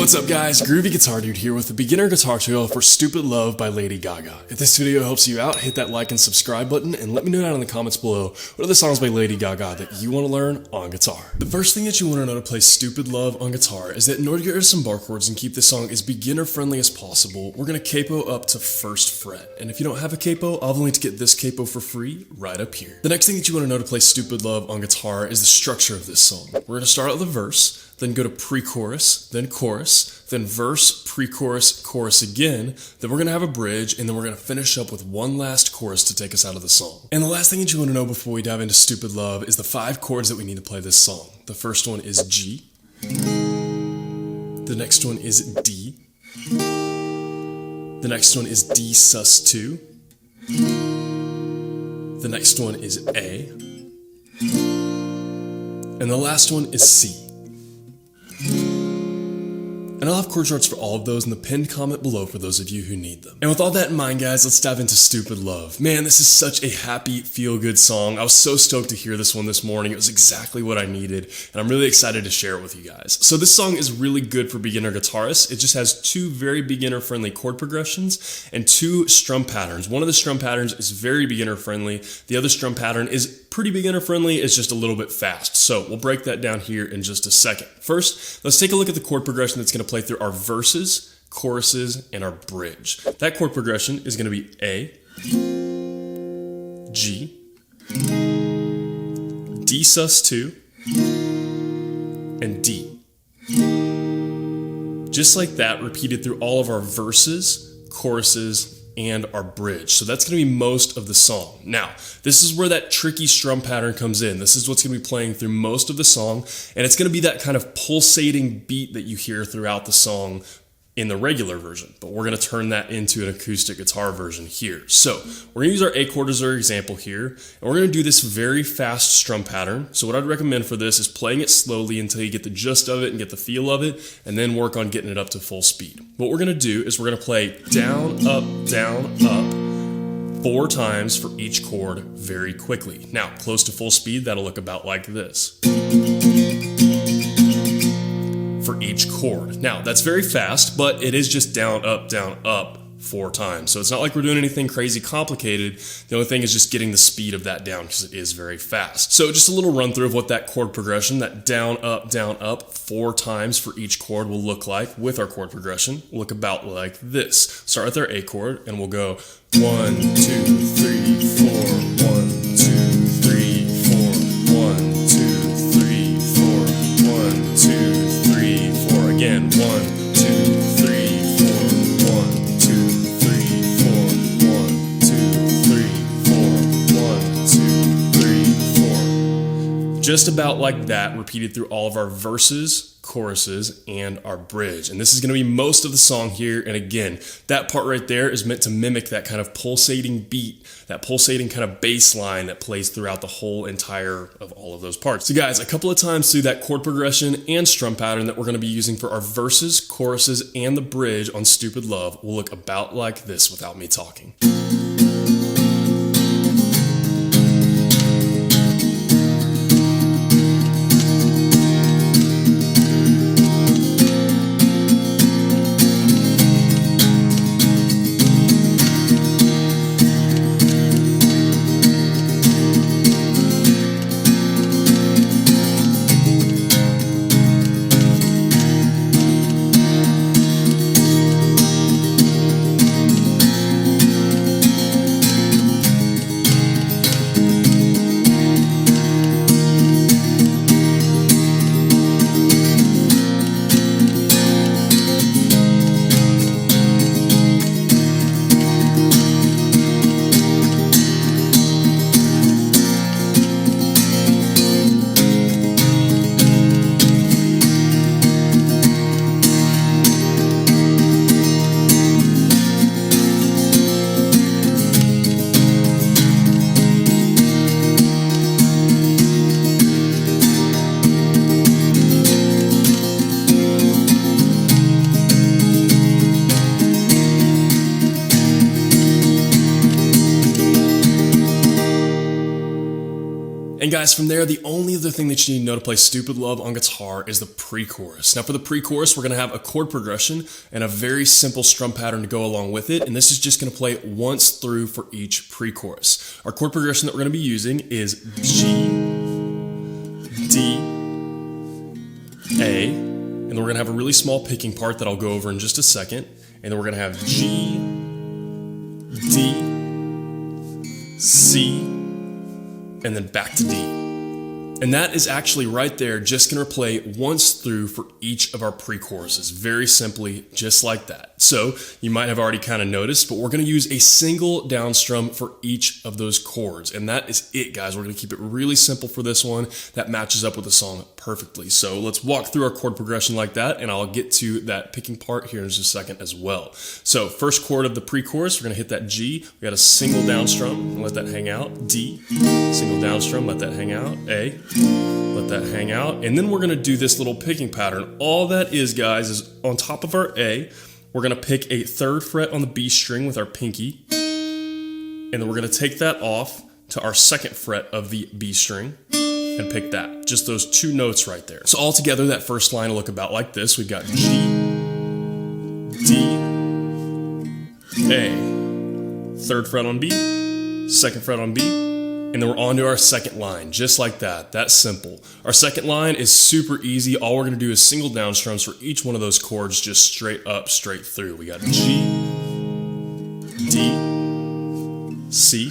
What's up guys, Groovy Guitar Dude here with a beginner guitar tutorial for Stupid Love by Lady Gaga. If this video helps you out, hit that like and subscribe button and let me know down in the comments below what are the songs by Lady Gaga that you want to learn on guitar. The first thing that you want to know to play Stupid Love on guitar is that in order to get rid of some bar chords and keep this song as beginner friendly as possible, we're going to capo up to 1st fret. And if you don't have a capo, I'll have a link to get this capo for free right up here. The next thing that you want to know to play Stupid Love on guitar is the structure of this song. We're going to start out with the verse, then go to pre-chorus, then chorus, then verse, pre-chorus, chorus again, then we're going to have a bridge, and then we're going to finish up with one last chorus to take us out of the song. And the last thing that you want to know before we dive into Stupid Love is the 5 chords that we need to play this song. The first one is G, the next one is D, the next one is D sus2, the next one is A, and the last one is C. And I'll have chord charts for all of those in the pinned comment below for those of you who need them. And with all that in mind, guys, let's dive into Stupid Love. Man, this is such a happy, feel-good song. I was so stoked to hear this one this morning. It was exactly what I needed, and I'm really excited to share it with you guys. So this song is really good for beginner guitarists. It just has 2 very beginner-friendly chord progressions and 2 strum patterns. One of the strum patterns is very beginner-friendly. The other strum pattern is pretty beginner-friendly. It's just a little bit fast. So we'll break that down here in just a second. First, let's take a look at the chord progression that's going to play through our verses, choruses, and our bridge. That chord progression is going to be A, G, D sus2, and D. Just like that, repeated through all of our verses, choruses, and our bridge. So that's going to be most of the song. Now, this is where that tricky strum pattern comes in. This is what's going to be playing through most of the song, and it's going to be that kind of pulsating beat that you hear throughout the song in the regular version, but we're going to turn that into an acoustic guitar version here. So we're going to use our A chord as our example here, and we're going to do this very fast strum pattern. So what I'd recommend for this is playing it slowly until you get the gist of it and get the feel of it, and then work on getting it up to full speed. What we're going to do is we're going to play down, up, 4 times for each chord very quickly. Now, close to full speed, that'll look about like this for each chord. Now, that's very fast, but it is just down, up, 4 times. So it's not like we're doing anything crazy complicated. The only thing is just getting the speed of that down because it is very fast. So just a little run through of what that chord progression, that down, up 4 times for each chord will look like with our chord progression. Will look about like this. Start with our A chord and we'll go 1, 2, 3, 4, 1, 2, 3, 4, 1, 2, 3, 4, 1, 2, 3, 4. Again, 1, 2, 3, 4, 1, 2, 3, 4, 1, 2, 3, 4, 1, 2, 3, 4. Just about like that, repeated through all of our verses, choruses, and our bridge. And this is going to be most of the song here. And again, that part right there is meant to mimic that kind of pulsating beat, that pulsating kind of bass line that plays throughout the whole entire of all of those parts. So guys, a couple of times through that chord progression and strum pattern that we're going to be using for our verses, choruses, and the bridge on Stupid Love will look about like this without me talking. And guys, from there, the only other thing that you need to know to play Stupid Love on guitar is the pre-chorus. Now for the pre-chorus, we're going to have a chord progression and a very simple strum pattern to go along with it, and this is just going to play once through for each pre-chorus. Our chord progression that we're going to be using is G, D, A, and then we're going to have a really small picking part that I'll go over in just a second, and then we're going to have G, D, C, and then back to D. And that is actually right there just going to play once through for each of our pre-choruses, very simply, just like that. So you might have already kind of noticed, but we're going to use a single down strum for each of those chords. And that is it, guys. We're going to keep it really simple for this one. That matches up with the song perfectly. So let's walk through our chord progression like that, and I'll get to that picking part here in just a second as well. So first chord of the pre-chorus, we're going to hit that G. We got a single down strum, let that hang out. D, single down strum, let that hang out. A, let that hang out. And then we're going to do this little picking pattern. All that is, guys, is on top of our A, we're going to pick a 3rd fret on the B string with our pinky. And then we're going to take that off to our 2nd fret of the B string and pick that. Just those 2 notes right there. So all together, that first line will look about like this. We've got G, D, A, 3rd fret on B, 2nd fret on B, and then we're on to our second line, just like that. That's simple. Our second line is super easy. All we're going to do is single down strums for each one of those chords, just straight up, straight through. We got G, D, C,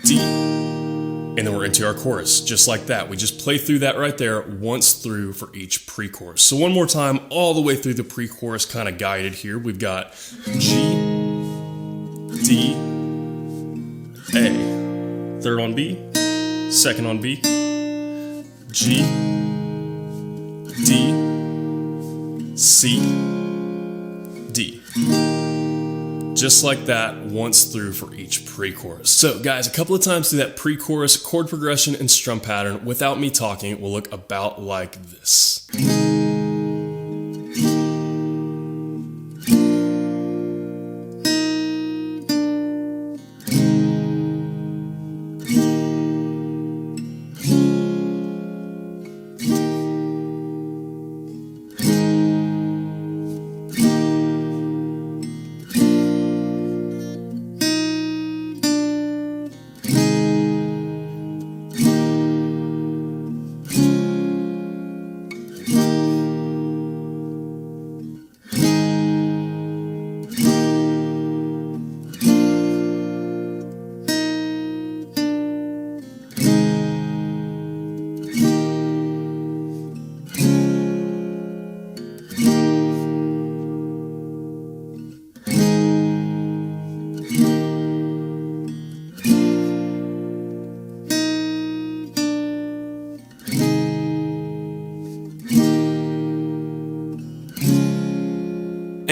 D, and then we're into our chorus, just like that. We just play through that right there once through for each pre-chorus. So one more time, all the way through the pre-chorus, kind of guided here. We've got G, D, A, 3rd on B, 2nd on B, G, D, C, D. Just like that, once through for each pre-chorus. So guys, a couple of times through that pre-chorus, chord progression and strum pattern, without me talking, will look about like this.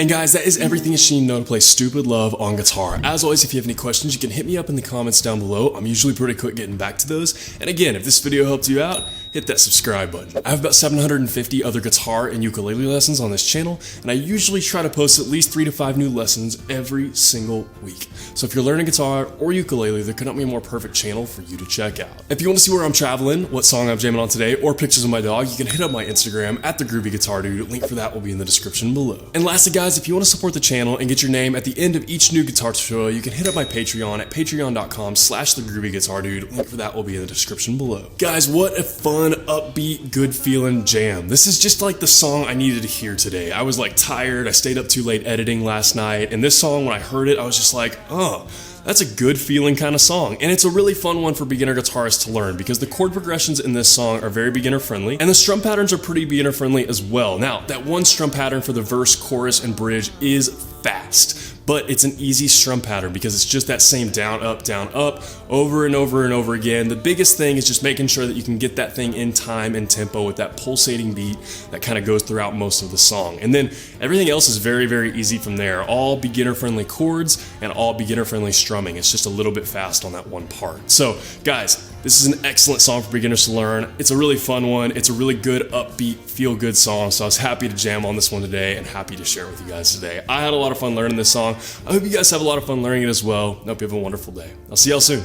And guys, that is everything that you need to know to play Stupid Love on guitar. As always, if you have any questions, you can hit me up in the comments down below. I'm usually pretty quick getting back to those. And again, if this video helped you out, hit that subscribe button. I have about 750 other guitar and ukulele lessons on this channel, and I usually try to post at least 3 to 5 new lessons every single week. So if you're learning guitar or ukulele, there couldn't be a more perfect channel for you to check out. If you want to see where I'm traveling, what song I'm jamming on today, or pictures of my dog, you can hit up my Instagram at @thegroovyguitardude. Link for that will be in the description below. And lastly, guys, if you want to support the channel and get your name at the end of each new guitar tutorial, you can hit up my Patreon at patreon.com/thegroovyguitardude. Link for that will be in the description below. Guys, what a fun, upbeat, good feeling jam. This is just like the song I needed to hear today. I was like tired, I stayed up too late editing last night, and this song, when I heard it, I was just like, oh, that's a good feeling kind of song. And it's a really fun one for beginner guitarists to learn because the chord progressions in this song are very beginner friendly, and the strum patterns are pretty beginner friendly as well. Now, that one strum pattern for the verse, chorus, and bridge is fast, but it's an easy strum pattern because it's just that same down, up, over and over and over again. The biggest thing is just making sure that you can get that thing in time and tempo with that pulsating beat that kind of goes throughout most of the song. And then everything else is very, very easy from there. All beginner-friendly chords and all beginner-friendly strumming. It's just a little bit fast on that one part. So, guys, this is an excellent song for beginners to learn. It's a really fun one. It's a really good, upbeat, feel-good song, so I was happy to jam on this one today and happy to share it with you guys today. I had a lot of fun learning this song. I hope you guys have a lot of fun learning it as well. I hope you have a wonderful day. I'll see y'all soon.